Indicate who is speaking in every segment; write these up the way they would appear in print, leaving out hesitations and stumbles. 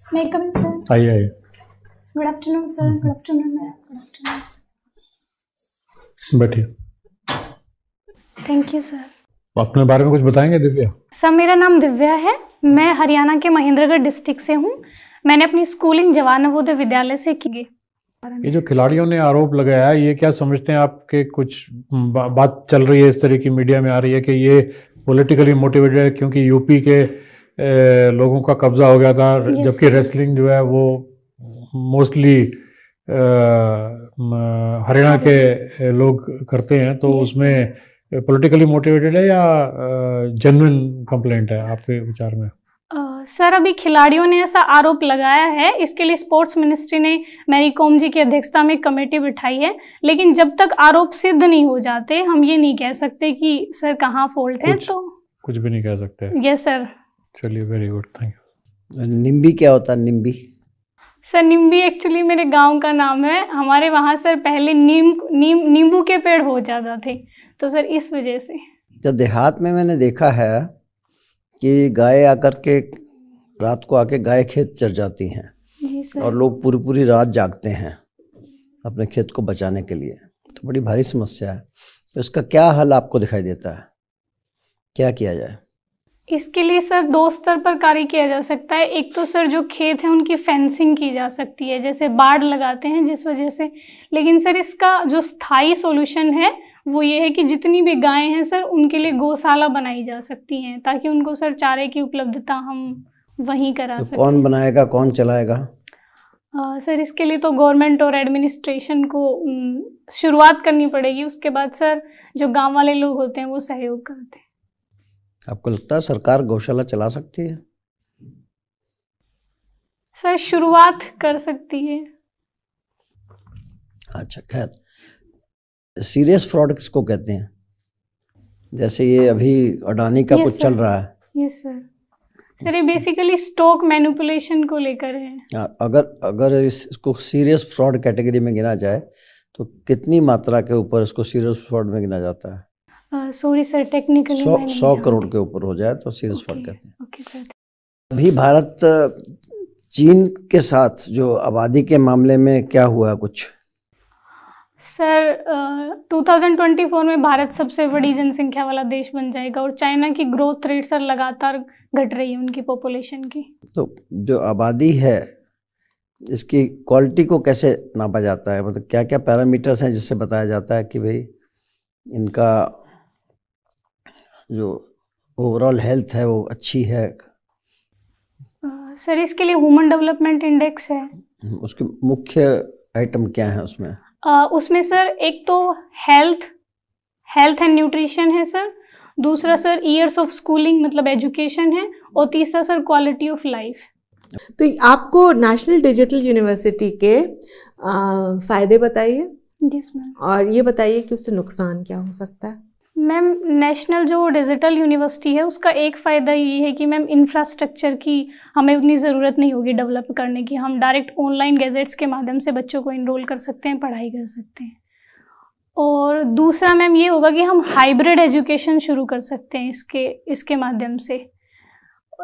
Speaker 1: May I come in, sir?
Speaker 2: आइए आइए,
Speaker 1: Good afternoon, sir. Good afternoon, ma'am. Good afternoon, sir.
Speaker 2: बैठिए।
Speaker 1: Thank you, sir.
Speaker 2: अपने बारे में कुछ बताएंगे दिव्या?
Speaker 1: सर, मेरा नाम दिव्या है। मैं हरियाणा के महेंद्रगढ़ डिस्ट्रिक्ट से हूँ। मैंने अपनी स्कूलिंग जवाहर नवोदय विद्यालय से की है।
Speaker 2: ये जो खिलाड़ियों ने आरोप लगाया है, ये क्या समझते हैं आपके? कुछ बात चल रही है इस तरह की, मीडिया में आ रही है कि ये पॉलिटिकली मोटिवेटेड है क्योंकि यूपी के लोगों का कब्जा हो गया था, जबकि रेसलिंग जो है वो मोस्टली हरियाणा के लोग करते हैं, तो उसमें पॉलिटिकली मोटिवेटेड है या जेन्युइन कंप्लेंट है आपके विचार में?
Speaker 1: सर, अभी खिलाड़ियों ने ऐसा आरोप लगाया है, इसके लिए स्पोर्ट्स मिनिस्ट्री ने मैरी कॉम जी की अध्यक्षता में एक कमेटी बिठाई है, लेकिन जब तक आरोप सिद्ध नहीं हो जाते हम ये नहीं कह सकते कि सर कहाँ फॉल्ट है। तो कुछ
Speaker 2: भी नहीं कह सकते।
Speaker 1: Yes sir.
Speaker 2: चलिए, वेरी गुड, थैंक यू।
Speaker 3: निम्बी क्या होता है? निम्बी
Speaker 1: सर, निम्बी एक्चुअली मेरे गांव का नाम है। हमारे वहाँ सर पहले नींबू के पेड़ बहुत ज़्यादा थे, तो सर इस वजह से।
Speaker 3: जब देहात में मैंने देखा है कि गाय आकर के रात को आके गाय खेत चर जाती हैं और लोग पूरी पूरी रात जागते हैं अपने खेत को बचाने के लिए, तो बड़ी भारी समस्या है। तो इसका क्या हल आपको दिखाई देता है? क्या किया जाए?
Speaker 1: इसके लिए सर दो स्तर पर कार्य किया जा सकता है। एक तो सर जो खेत है उनकी फेंसिंग की जा सकती है, जैसे बाड़ लगाते हैं जिस वजह से। लेकिन सर इसका जो स्थायी सॉल्यूशन है वो ये है कि जितनी भी गायें हैं सर उनके लिए गौशाला बनाई जा सकती हैं, ताकि उनको सर चारे की उपलब्धता हम वहीं करा
Speaker 3: तो
Speaker 1: सकें।
Speaker 3: कौन बनाएगा, कौन चलाएगा?
Speaker 1: सर इसके लिए तो गवर्नमेंट और एडमिनिस्ट्रेशन को शुरुआत करनी पड़ेगी, उसके बाद सर जो गांव वाले लोग होते हैं वो सहयोग करते हैं।
Speaker 3: आपको लगता है सरकार गौशाला चला सकती है?
Speaker 1: सर शुरुआत कर सकती है।
Speaker 3: अच्छा, खैर, सीरियस फ्रॉड किसको कहते हैं? जैसे ये अभी अडानी का कुछ चल रहा है।
Speaker 1: Yes sir. सर ये बेसिकली स्टॉक मैनिपुलेशन को लेकर है।
Speaker 3: अगर इसको सीरियस फ्रॉड कैटेगरी में गिना जाए तो कितनी मात्रा के ऊपर इसको सीरियस फ्रॉड में गिना जाता है?
Speaker 1: सॉरी सर, टेक्निकली
Speaker 3: 100 करोड़ के ऊपर हो जाए तो सीरियस फ्रॉड कहते हैं।
Speaker 1: Okay sir.
Speaker 3: अभी भारत चीन के साथ जो आबादी के मामले में क्या हुआ कुछ?
Speaker 1: सर 2024 में भारत सबसे बड़ी जनसंख्या वाला देश बन जाएगा और चाइना की ग्रोथ रेट सर लगातार घट रही है उनकी पॉपुलेशन की।
Speaker 3: तो जो आबादी है इसकी क्वालिटी को कैसे नापा जाता है? मतलब क्या क्या पैरामीटर्स हैं जिससे बताया जाता है कि भाई इनका जो ओवरऑल हेल्थ है वो अच्छी है?
Speaker 1: सर इसके लिए ह्यूमन डेवलपमेंट इंडेक्स है।
Speaker 3: उसके मुख्य आइटम क्या है उसमें?
Speaker 1: उसमें सर एक तो हेल्थ एंड न्यूट्रिशन है सर, दूसरा सर ईयर्स ऑफ स्कूलिंग मतलब एजुकेशन है, और तीसरा सर क्वालिटी ऑफ लाइफ।
Speaker 4: तो आपको नेशनल डिजिटल यूनिवर्सिटी के फ़ायदे बताइए।
Speaker 1: Yes ma'am.
Speaker 4: और ये बताइए कि उससे नुकसान क्या हो सकता है?
Speaker 1: मैम, नेशनल जो डिजिटल यूनिवर्सिटी है उसका एक फ़ायदा ये है कि मैम इंफ्रास्ट्रक्चर की हमें उतनी ज़रूरत नहीं होगी डेवलप करने की। हम डायरेक्ट ऑनलाइन गैजेट्स के माध्यम से बच्चों को इनरोल कर सकते हैं, पढ़ाई कर सकते हैं। और दूसरा मैम ये होगा कि हम हाइब्रिड एजुकेशन शुरू कर सकते हैं इसके माध्यम से।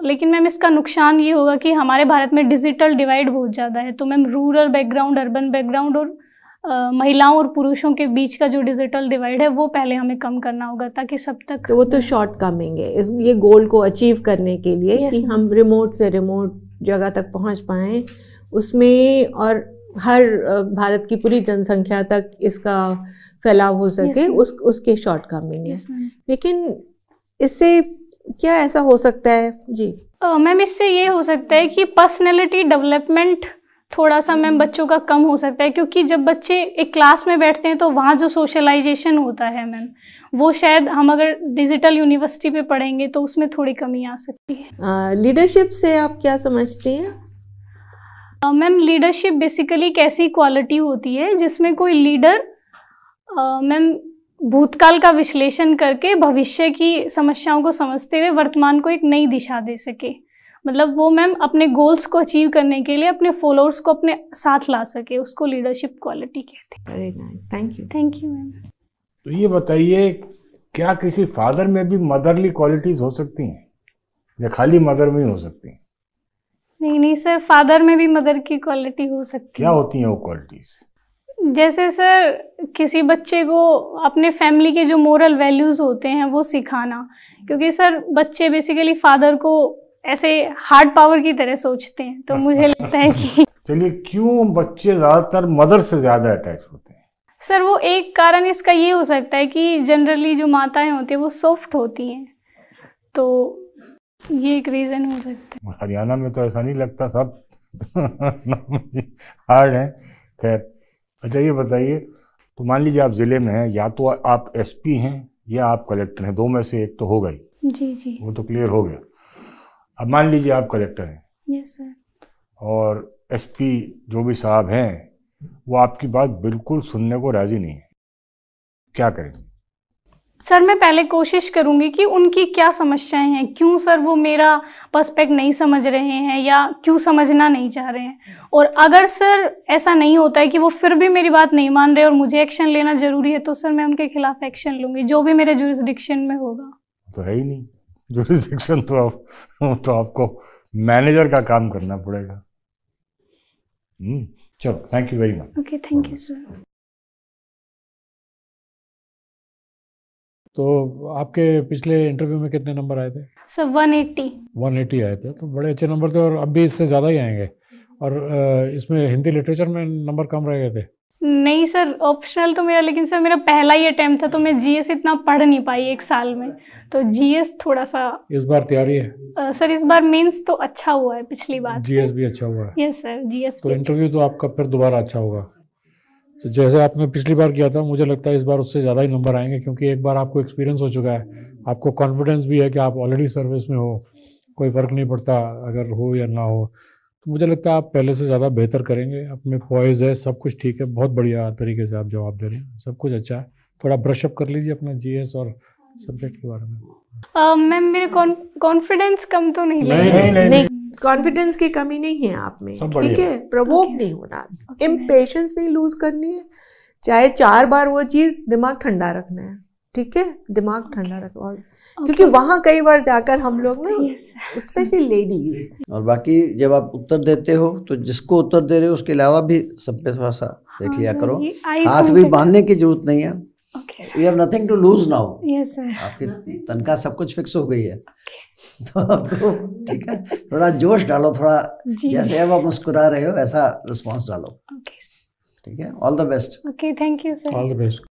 Speaker 1: लेकिन मैम इसका नुकसान ये होगा कि हमारे भारत में डिजिटल डिवाइड बहुत ज़्यादा है, तो ma'am rural background, urban background और महिलाओं और पुरुषों के बीच का जो डिजिटल डिवाइड है वो पहले हमें कम करना होगा, ताकि सब तक।
Speaker 4: तो वो तो शॉर्ट कमिंग है ये गोल को अचीव करने के लिए कि हम रिमोट से रिमोट जगह तक पहुंच पाएँ उसमें, और हर भारत की पूरी जनसंख्या तक इसका फैलाव हो सके, उसके शॉर्ट कमिंग है। लेकिन इससे क्या ऐसा हो सकता है? जी
Speaker 1: मैम, इससे ये हो सकता है कि पर्सनैलिटी डेवलपमेंट थोड़ा सा मैम बच्चों का कम हो सकता है, क्योंकि जब बच्चे एक क्लास में बैठते हैं तो वहाँ जो सोशलाइजेशन होता है मैम, वो शायद हम अगर डिजिटल यूनिवर्सिटी पे पढ़ेंगे तो उसमें थोड़ी कमी आ सकती है।
Speaker 4: लीडरशिप से आप क्या समझती हैं?
Speaker 1: मैम, लीडरशिप बेसिकली एक ऐसी क्वालिटी होती है जिसमें कोई लीडर मैम भूतकाल का विश्लेषण करके भविष्य की समस्याओं को समझते हुए वर्तमान को एक नई दिशा दे सके। मतलब वो मैम अपने गोल्स को अचीव करने के लिए अपने फॉलोअर्स को अपने साथ ला सके, उसको लीडरशिप क्वालिटी कहते हैं।
Speaker 4: Very nice, thank you.
Speaker 1: Thank you ma'am.
Speaker 5: तो ये बताइए, क्या किसी फादर में भी मदरली क्वालिटीज हो सकती हैं या खाली मदर में ही हो सकती हैं?
Speaker 1: नहीं नहीं सर, फादर में भी मदर की क्वालिटी हो सकती
Speaker 5: क्या
Speaker 1: है।
Speaker 5: होती हैं वो क्वालिटीज?
Speaker 1: जैसे सर किसी बच्चे को अपने फैमिली के जो मोरल वैल्यूज़ होते हैं वो सिखाना, क्योंकि सर बच्चे बेसिकली फादर को ऐसे हार्ड पावर की तरह सोचते हैं, तो मुझे लगता है कि
Speaker 5: चलिए, क्यों बच्चे ज्यादातर मदर से ज्यादा अटैच होते हैं?
Speaker 1: सर वो एक कारण इसका ये हो सकता है कि जनरली जो माताएं होती हैं वो सॉफ्ट होती हैं, तो ये एक रीज़न हो सकता है।
Speaker 5: हरियाणा में तो ऐसा नहीं लगता, सब हार्ड है। खैर, अच्छा ये बताइए, तो मान लीजिए आप जिले में हैं, या तो आप एसपी हैं या आप कलेक्टर हैं, दो में से एक तो होगा ही।
Speaker 1: जी जी।
Speaker 5: वो तो क्लियर हो गया। अब मान लीजिए आप कलेक्टर हैं
Speaker 1: यस सर।
Speaker 5: और एसपी जो भी साहब हैं वो आपकी बात बिल्कुल सुनने को राजी नहीं है, क्या करेंगे?
Speaker 1: सर मैं पहले कोशिश करूंगी कि उनकी क्या समस्याएं हैं, क्यों सर वो मेरा पर्सपेक्ट नहीं समझ रहे हैं या क्यों समझना नहीं चाह रहे हैं। और अगर सर ऐसा नहीं होता है कि वो फिर भी मेरी बात नहीं मान रहे और मुझे एक्शन लेना ज़रूरी है, तो सर मैं उनके खिलाफ एक्शन लूँगी, जो भी मेरे जुरिस्डिक्शन में होगा।
Speaker 5: तो है ही नहीं जुरिस्डिक्शन, तो आपको मैनेजर का काम करना पड़ेगा। चलो, thank you very much.
Speaker 1: Okay, thank you sir.
Speaker 2: तो आपके पिछले इंटरव्यू में कितने नंबर आए थे?
Speaker 1: सर 180।
Speaker 2: 180 आए थे, तो बड़े अच्छे नंबर थे, और अब भी इससे ज़्यादा ही आएंगे। और इसमें हिंदी लिटरेचर में नंबर कम रह गए थे?
Speaker 1: नहीं सर, ऑप्शनल तो मेरा, लेकिन सर मेरा पहला ही अटेम्प्ट था, तो मैं जीएस इतना पढ़ नहीं पाई एक साल में, तो जीएस थोड़ा सा।
Speaker 2: इस बार तैयारी है?
Speaker 1: सर इस बार मेंस तो अच्छा हुआ है पिछली बार से।
Speaker 2: जीएस भी अच्छा हुआ है?
Speaker 1: यस सर, जीएस
Speaker 2: तो
Speaker 1: भी
Speaker 2: इंटरव्यू तो आपका फिर दोबारा अच्छा होगा। तो जैसे आपने पिछली बार किया था, मुझे लगता है इस बार उससे ज़्यादा ही नंबर आएंगे, क्योंकि एक बार आपको एक्सपीरियंस हो चुका है, आपको कॉन्फिडेंस भी है कि आप ऑलरेडी सर्विस में हो, कोई फ़र्क नहीं पड़ता अगर हो या ना हो। तो मुझे लगता है आप पहले से ज़्यादा बेहतर करेंगे, अपने पॉइज है, सब कुछ ठीक है, बहुत बढ़िया तरीके से आप जवाब दे रहे हैं, सब कुछ अच्छा है। थोड़ा ब्रशअप कर लीजिए अपना जीएस और सब्जेक्ट के बारे में।
Speaker 1: मैम मेरे कॉन्फिडेंस कम तो नहीं
Speaker 5: नहीं,
Speaker 4: कॉन्फिडेंस की कमी नहीं है आप में,
Speaker 5: सब
Speaker 4: ठीक
Speaker 5: बढ़िया।
Speaker 4: है। प्रवोक नहीं होना, इम्पेशेंस नहीं लूज करनी है, चाहे 4 बार वो चीज, दिमाग ठंडा रखना है, ठीक है, दिमाग ठंडा रखो। क्योंकि वहां कई बार जाकर हम लोग ना, स्पेशली लेडीज।
Speaker 3: और बाकी जब आप उत्तर देते हो तो जिसको उत्तर दे रहे हो उसके अलावा भी सब पे थोड़ा सा देख लिया करो। हाथ भी बांधने की जरूरत नहीं है, you have nothing to lose now.
Speaker 1: Yes sir.
Speaker 3: आपकी तनख्वाह सब कुछ फिक्स हो गई है, तो अब तो ठीक है, थोड़ा जोश डालो, थोड़ा जैसे अब आप मुस्कुरा रहे हो ऐसा रिस्पॉन्स डालो, ठीक है। All the best.
Speaker 1: Okay, thank you sir.
Speaker 2: All the best.